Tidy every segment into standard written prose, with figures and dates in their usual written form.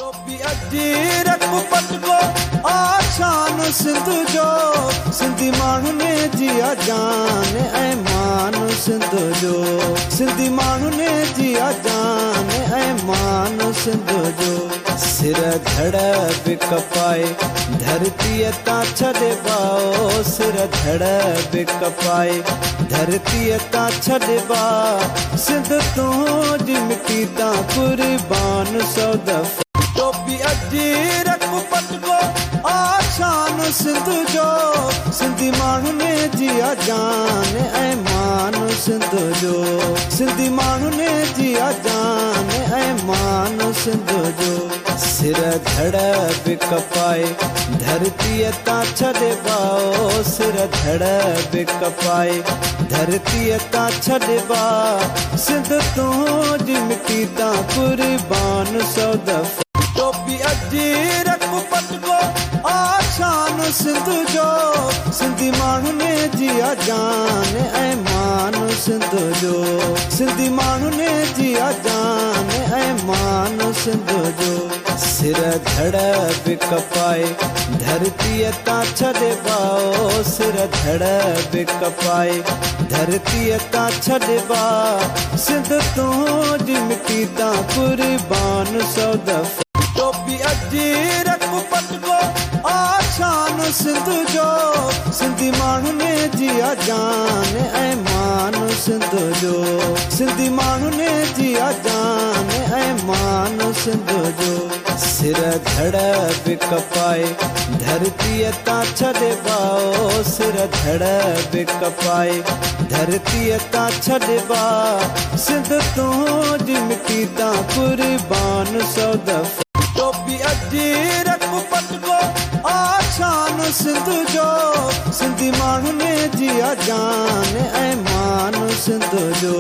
टोपी अजी रखो पटको आशान सिंध जो सिंधी माण्हू ने जिया जान ऐ मान सिंध जो सिंधी माण्हू ने जिया जान ऐ मान सिंध जो सिर धड़ बि कपाए धरती ता छॾे बाओ सिर धड़ बि कपाए धरती ता छॾे बा सिंध तुंहिंजी मिटी ता कुर्बान सौ दफ़ा टोपी अजी रखो पटको आशान सिंध जो सिंधी माण्हू ने जिया जान ऐ मान सिंध जो सिंधी माण्हू ने जिया जान ऐ मान सिंध जो सिर धड़ बि कपाए धरती ता छॾे बाओ सिर धड़ बि कपाए धरती ता छॾे बा सिंध तुंहिंजी मिटी ता कुर्बान सौ दफ़ा टोपी अजी रखो पटको आशान सिंध जो सिंधी माण्हू ने जिया जान ऐ मान सिंध जो सिंधी माण्हू ने जिया जान ऐ मान सिंध जो सिर धड़ बि कपाए धरती ता छॾे बाओ सिर धड़ बि कपाए धरती ता छॾे बा सिंध तुंहिंजी मिटी ता कुर्बान सौ दफ़ा टोपी अजी रखो पटको आशान सिंध जो सिंधी माण्हू ने जिया जान ऐ मान सिंध जो सिंधी माण्हू ने जिया जान ऐ मान सिंध जो सिर धड़ बि कपाए धरती ता छॾे बाओ सिर धड़ बि कपाए धरती ता छॾे बा सिंध तुंहिंजी मिटी ता कुर्बान सौ दफ़ा टोपी अजी रखो पटको आशान सिंध जो सिंधी माण्हू ने जिया जान ऐ मान सिंध जो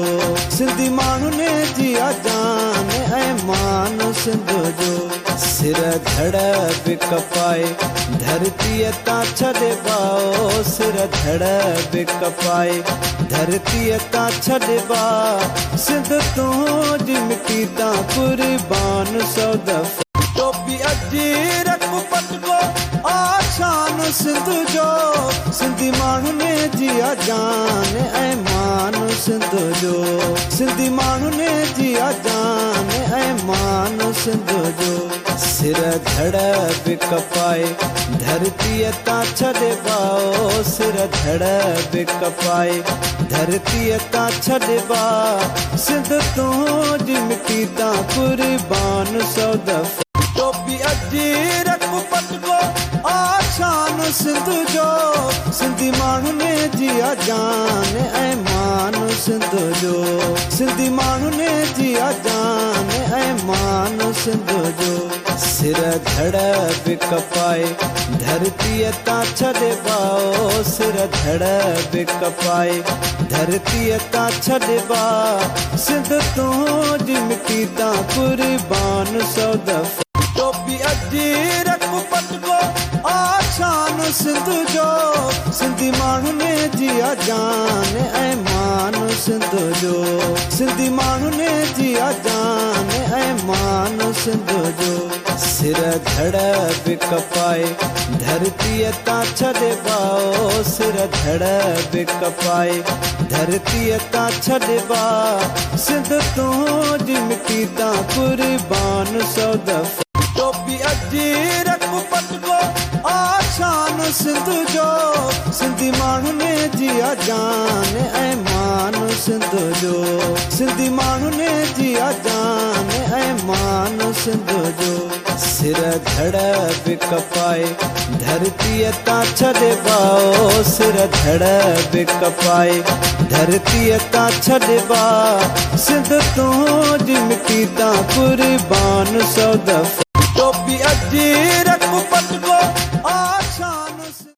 सिंधी माण्हू ने जिया जान ऐ मान सिंध जो सिर धड़ बि कपाए धरती ता छॾे बाओ सिर धड़ बि कपाए धरती ता छॾे बा सिंध तुंहिंजी मिटी ता कुर्बान सौ दफ़ा टोपी अजी रखो पटको आशान सिंध जो सिंधी माण्हू ने जिया जान ऐ मान सिंध जो सिंधी माण्हू ने जिया जान ऐ मान सिंध जो सिर धड़ बि कपाए धरती ता छॾे बाओ सिर धड़ बि कपाए धरती ता छॾे बा सिंध तुंहिंजी मिटी ता कुर्बान सौ दफ़ा टोपी अजी रखो पटको आशान सिंध जो सिंधी माण्हू ने जिया जान ऐ मान सिंध जो सिंधी माण्हू ने जिया जान ऐ मान सिंध जो सिर धड़ बि कपाए धरती ता छॾे बाओ सिर धड़ बि कपाए धरती ता छॾे बा सिंध तुंहिंजी मिटी ता कुर्बान सौ दफ़ा टोपी अजी रखो पटको आशान सिंध जो सिंधी माण्हू ने जिया जान ऐ मान सिंध जो सिंधी माण्हू ने जिया जान ऐ मान सिंध जो सिर धड़ बि कपाए धरती ता छॾे बाओ सिर धड़ बि कपाए धरती ता छॾे बा सिंध तुंहिंजी मिटी ता कुर्बान सौ दफ़ा टोपी अजी रखो पटको आशान सिंध जो सिंधी माण्हू ने जिया जान ऐ मान सिंध जो सिंधी माण्हू ने जिया जान ऐ मान सिंध जो सिर धड़ बि कपाए धरती ता छॾे बाओ सिर धड़ बि कपाए धरती ता छॾे बा सिंध तुंहिंजी मिटी ता कुर्बान सौ दफ़ा टोपी अजी रखो पटको